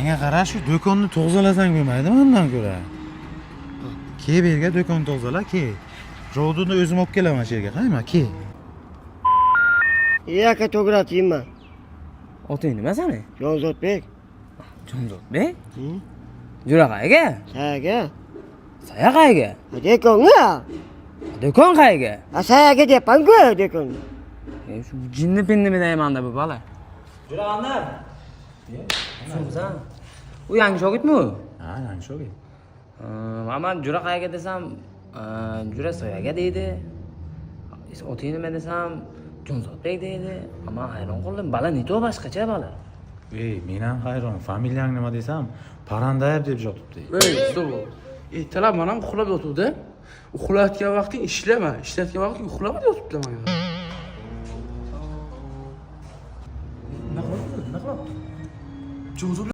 Menga qara, shu do'konni to'g'zalasang bo'lmaydimi undan ko'ra? Ke bu yerga do'kon to'g'zala, ke. Rovduni o'zim olib kelaman shu yerga, qayma, ke. Aka to'g'ri aytayman. Oting nima sani? Jonzodbek. Jonzodbek? Jura qayerga? Sayaga. Saya qayerga? Do'konga. Do'kon qayerga? Sayaga deyapman-ku do'kon. Shu jinni pinnimi deyman-da bu bola. Jura qanday? Sen. U yangi shogirdmi u? Ha, yangi shogird. Men Jura qayerga desam, Jura soyaga deydi. Oting nima desam, Jonzodbek deydi. Ammo hayron qoldim. Bola nito boshqacha bola. Men ham hayron. Familiyang nima desam, Parandayev deb yotibdi. Stop. Ertalab mana uxlab yotuvdi. Uxlayotgan vaqting ishlama, ishlayotgan vaqting uxlama yotibdi mana. Nima qilibdi? Jonzodbek